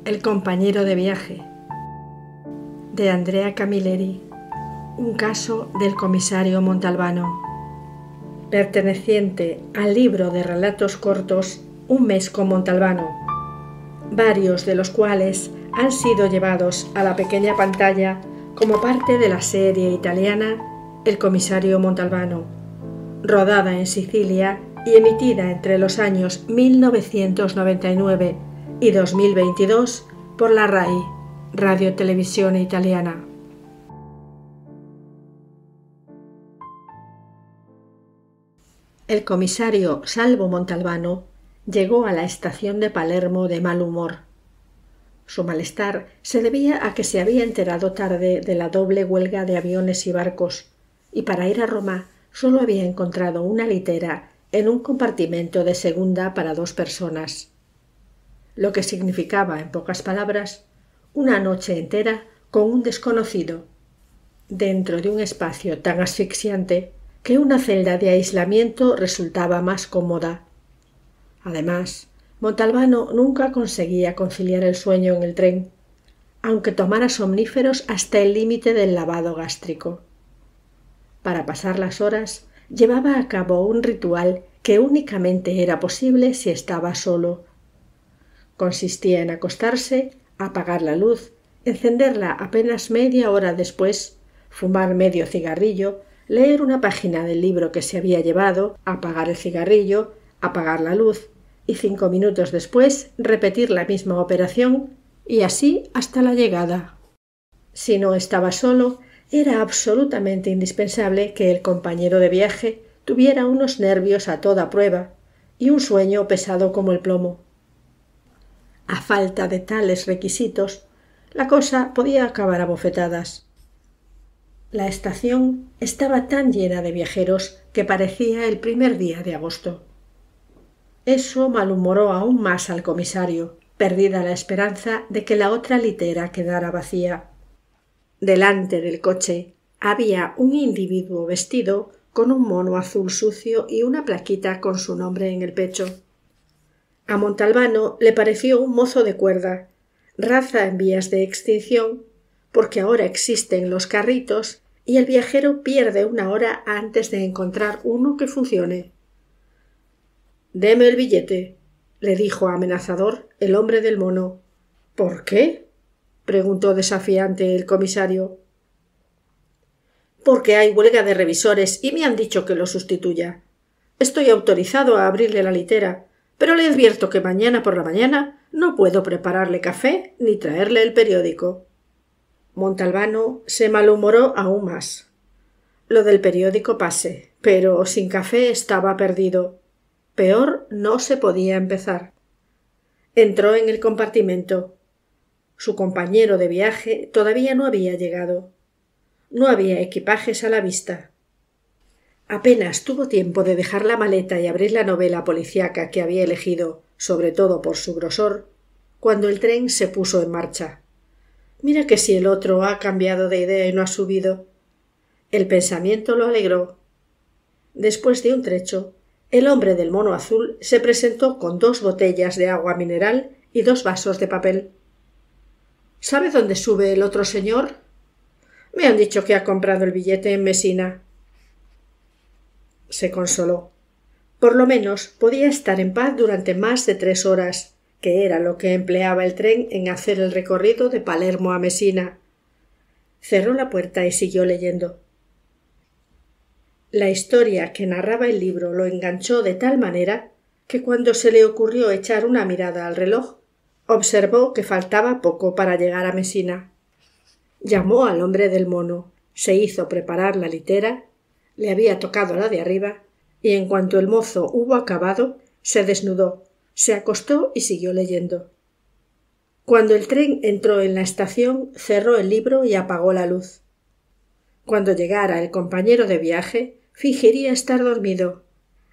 El compañero de viaje, de Andrea Camilleri, un caso del comisario Montalbano, perteneciente al libro de relatos cortos Un mes con Montalbano, varios de los cuales han sido llevados a la pequeña pantalla como parte de la serie italiana El comisario Montalbano, rodada en Sicilia y emitida entre los años 1999 y 2022 por la RAI, Radio Televisione Italiana. El comisario Salvo Montalbano llegó a la estación de Palermo de mal humor. Su malestar se debía a que se había enterado tarde de la doble huelga de aviones y barcos, y para ir a Roma solo había encontrado una litera en un compartimento de segunda para 2 personas. Lo que significaba, en pocas palabras, una noche entera con un desconocido, dentro de un espacio tan asfixiante que una celda de aislamiento resultaba más cómoda. Además, Montalbano nunca conseguía conciliar el sueño en el tren, aunque tomara somníferos hasta el límite del lavado gástrico. Para pasar las horas, llevaba a cabo un ritual que únicamente era posible si estaba solo. Consistía en acostarse, apagar la luz, encenderla apenas media hora después, fumar medio cigarrillo, leer una página del libro que se había llevado, apagar el cigarrillo, apagar la luz y 5 minutos después repetir la misma operación y así hasta la llegada. Si no estaba solo, era absolutamente indispensable que el compañero de viaje tuviera unos nervios a toda prueba y un sueño pesado como el plomo. A falta de tales requisitos, la cosa podía acabar a bofetadas. La estación estaba tan llena de viajeros que parecía el primer día de agosto. Eso malhumoró aún más al comisario, perdida la esperanza de que la otra litera quedara vacía. Delante del coche había un individuo vestido con un mono azul sucio y una plaquita con su nombre en el pecho. A Montalbano le pareció un mozo de cuerda, raza en vías de extinción, porque ahora existen los carritos y el viajero pierde una hora antes de encontrar uno que funcione. «Deme el billete», le dijo amenazador el hombre del mono. «¿Por qué?», preguntó desafiante el comisario. «Porque hay huelga de revisores y me han dicho que lo sustituya. Estoy autorizado a abrirle la litera, pero le advierto que mañana por la mañana no puedo prepararle café ni traerle el periódico». Montalbano se malhumoró aún más. Lo del periódico pase, pero sin café estaba perdido. Peor no se podía empezar. Entró en el compartimento. Su compañero de viaje todavía no había llegado. No había equipajes a la vista. Apenas tuvo tiempo de dejar la maleta y abrir la novela policíaca que había elegido, sobre todo por su grosor, cuando el tren se puso en marcha. Mira que si el otro ha cambiado de idea y no ha subido. El pensamiento lo alegró. Después de un trecho, el hombre del mono azul se presentó con 2 botellas de agua mineral y 2 vasos de papel. ¿Sabe dónde sube el otro señor? Me han dicho que ha comprado el billete en Mesina. Se consoló. Por lo menos podía estar en paz durante más de 3 horas, que era lo que empleaba el tren en hacer el recorrido de Palermo a Mesina. Cerró la puerta y siguió leyendo. La historia que narraba el libro lo enganchó de tal manera que cuando se le ocurrió echar una mirada al reloj, observó que faltaba poco para llegar a Mesina. Llamó al hombre del mono, se hizo preparar la litera, le había tocado la de arriba, y en cuanto el mozo hubo acabado, se desnudó, se acostó y siguió leyendo. Cuando el tren entró en la estación, cerró el libro y apagó la luz. Cuando llegara el compañero de viaje, fingiría estar dormido.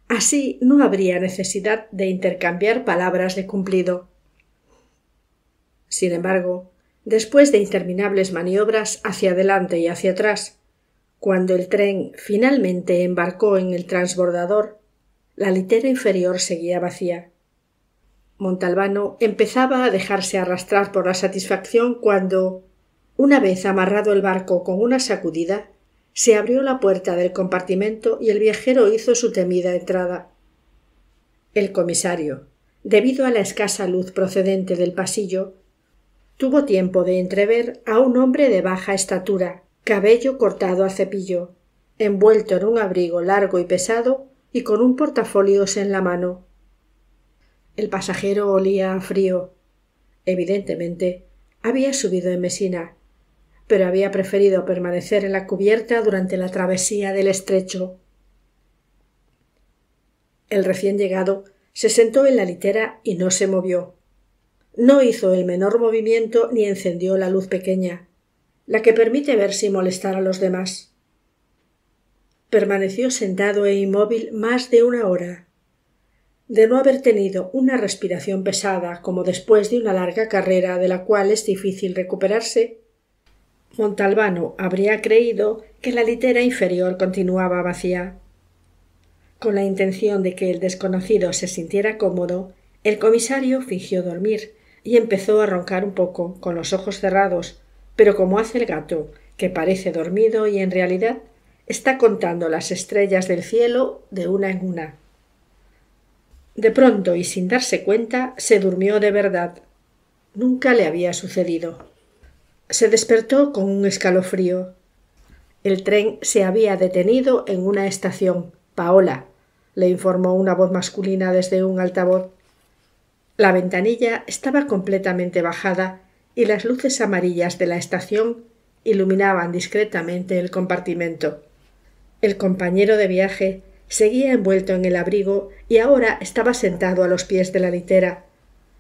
Así no habría necesidad de intercambiar palabras de cumplido. Sin embargo, después de interminables maniobras hacia adelante y hacia atrás, cuando el tren finalmente embarcó en el transbordador, la litera inferior seguía vacía. Montalbano empezaba a dejarse arrastrar por la satisfacción cuando, una vez amarrado el barco con una sacudida, se abrió la puerta del compartimento y el viajero hizo su temida entrada. El comisario, debido a la escasa luz procedente del pasillo, tuvo tiempo de entrever a un hombre de baja estatura, cabello cortado a cepillo, envuelto en un abrigo largo y pesado y con un portafolios en la mano. El pasajero olía a frío. Evidentemente, había subido en Mesina, pero había preferido permanecer en la cubierta durante la travesía del estrecho. El recién llegado se sentó en la litera y no se movió. No hizo el menor movimiento ni encendió la luz pequeña, la que permite ver sin molestar a los demás. Permaneció sentado e inmóvil más de una hora. De no haber tenido una respiración pesada como después de una larga carrera de la cual es difícil recuperarse, Montalbano habría creído que la litera inferior continuaba vacía. Con la intención de que el desconocido se sintiera cómodo, el comisario fingió dormir y empezó a roncar un poco, con los ojos cerrados, pero como hace el gato, que parece dormido y en realidad está contando las estrellas del cielo de una en una. De pronto y sin darse cuenta, se durmió de verdad. Nunca le había sucedido. Se despertó con un escalofrío. El tren se había detenido en una estación. Paola, le informó una voz masculina desde un altavoz. La ventanilla estaba completamente bajada y las luces amarillas de la estación iluminaban discretamente el compartimento. El compañero de viaje seguía envuelto en el abrigo y ahora estaba sentado a los pies de la litera,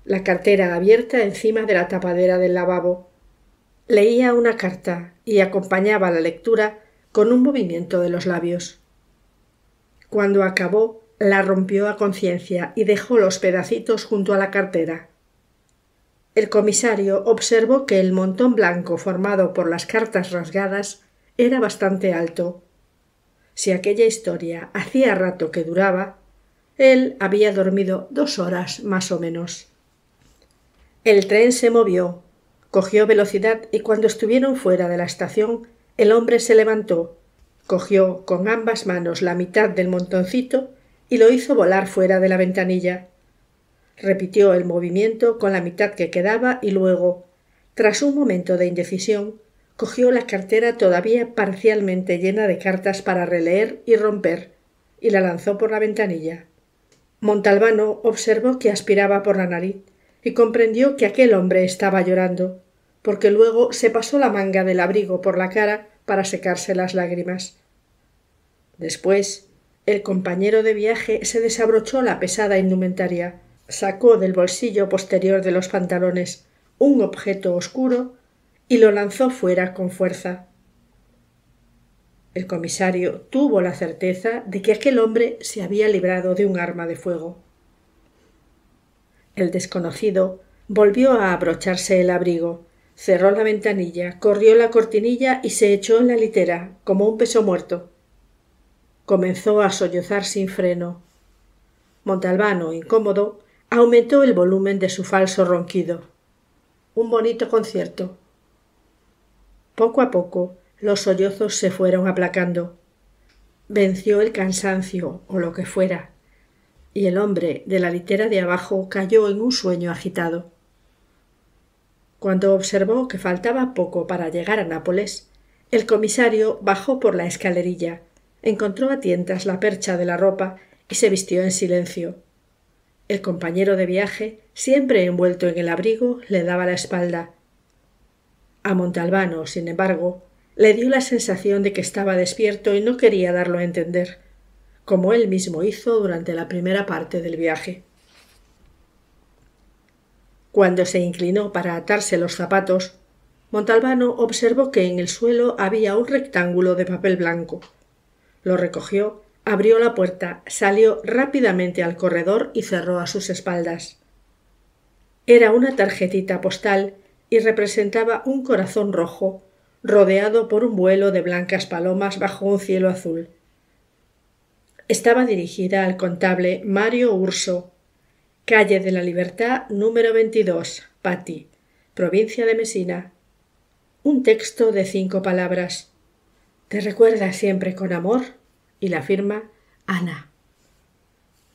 la cartera abierta encima de la tapadera del lavabo. Leía una carta y acompañaba la lectura con un movimiento de los labios. Cuando acabó, la rompió a conciencia y dejó los pedacitos junto a la cartera. El comisario observó que el montón blanco formado por las cartas rasgadas era bastante alto. Si aquella historia hacía rato que duraba, él había dormido 2 horas más o menos. El tren se movió, cogió velocidad y cuando estuvieron fuera de la estación, el hombre se levantó, cogió con ambas manos la mitad del montoncito y lo hizo volar fuera de la ventanilla. Repitió el movimiento con la mitad que quedaba y luego, tras un momento de indecisión, cogió la cartera todavía parcialmente llena de cartas para releer y romper, y la lanzó por la ventanilla. Montalbano observó que aspiraba por la nariz y comprendió que aquel hombre estaba llorando, porque luego se pasó la manga del abrigo por la cara para secarse las lágrimas. Después, el compañero de viaje se desabrochó la pesada indumentaria, sacó del bolsillo posterior de los pantalones un objeto oscuro y lo lanzó fuera con fuerza. El comisario tuvo la certeza de que aquel hombre se había librado de un arma de fuego. El desconocido volvió a abrocharse el abrigo, cerró la ventanilla, corrió la cortinilla y se echó en la litera, como un peso muerto. Comenzó a sollozar sin freno. Montalbano, incómodo, aumentó el volumen de su falso ronquido. Un bonito concierto. Poco a poco los sollozos se fueron aplacando. Venció el cansancio o lo que fuera, y el hombre de la litera de abajo cayó en un sueño agitado. Cuando observó que faltaba poco para llegar a Nápoles, el comisario bajó por la escalerilla, encontró a tientas la percha de la ropa y se vistió en silencio. El compañero de viaje, siempre envuelto en el abrigo, le daba la espalda. A Montalbano, sin embargo, le dio la sensación de que estaba despierto y no quería darlo a entender, como él mismo hizo durante la primera parte del viaje. Cuando se inclinó para atarse los zapatos, Montalbano observó que en el suelo había un rectángulo de papel blanco. Lo recogió, abrió la puerta, salió rápidamente al corredor y cerró a sus espaldas. Era una tarjetita postal y representaba un corazón rojo, rodeado por un vuelo de blancas palomas bajo un cielo azul. Estaba dirigida al contable Mario Urso, Calle de la Libertad número 22, Pati, provincia de Mesina. Un texto de 5 palabras. Te recuerda siempre con amor, y la firma Ana.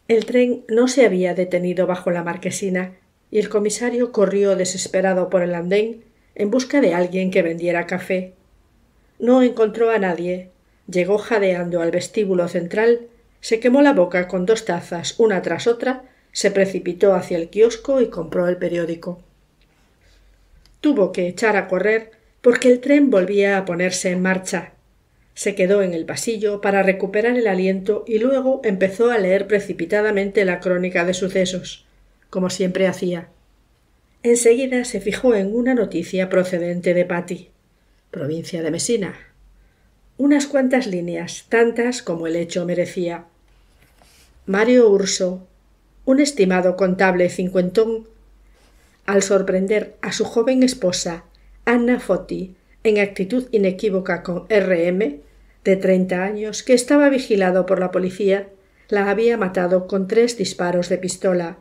El tren no se había detenido bajo la marquesina y el comisario corrió desesperado por el andén en busca de alguien que vendiera café. No encontró a nadie. Llegó jadeando al vestíbulo central, se quemó la boca con 2 tazas una tras otra, se precipitó hacia el kiosco y compró el periódico. Tuvo que echar a correr porque el tren volvía a ponerse en marcha. Se quedó en el pasillo para recuperar el aliento y luego empezó a leer precipitadamente la crónica de sucesos, como siempre hacía. Enseguida se fijó en una noticia procedente de Pati, provincia de Mesina. Unas cuantas líneas, tantas como el hecho merecía. Mario Urso, un estimado contable cincuentón, al sorprender a su joven esposa, Anna Foti, en actitud inequívoca con R.M., de 30 años, que estaba vigilado por la policía, la había matado con 3 disparos de pistola.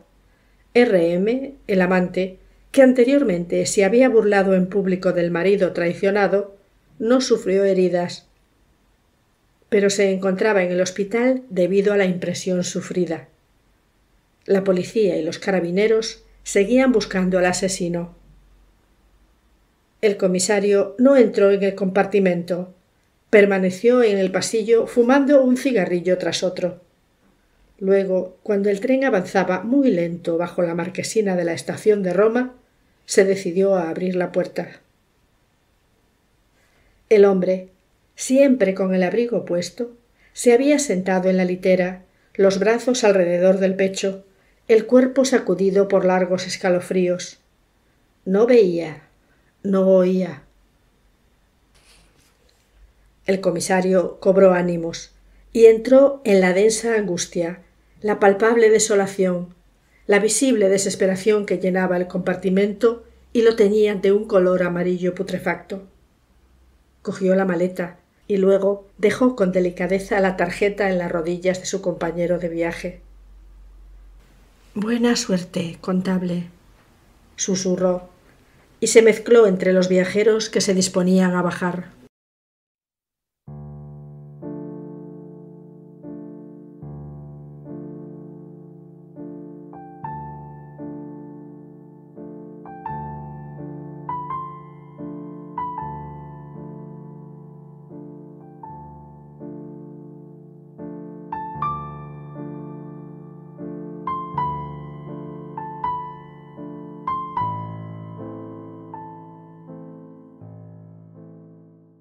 R.M., el amante, que anteriormente se había burlado en público del marido traicionado, no sufrió heridas, pero se encontraba en el hospital debido a la impresión sufrida. La policía y los carabineros seguían buscando al asesino. El comisario no entró en el compartimento. Permaneció en el pasillo fumando un cigarrillo tras otro. Luego, cuando el tren avanzaba muy lento bajo la marquesina de la estación de Roma, se decidió a abrir la puerta. El hombre, siempre con el abrigo puesto, se había sentado en la litera, los brazos alrededor del pecho, el cuerpo sacudido por largos escalofríos. No veía, no oía. El comisario cobró ánimos y entró en la densa angustia, la palpable desolación, la visible desesperación que llenaba el compartimento y lo teñía de un color amarillo putrefacto. Cogió la maleta y luego dejó con delicadeza la tarjeta en las rodillas de su compañero de viaje. «Buena suerte, contable», susurró, y se mezcló entre los viajeros que se disponían a bajar.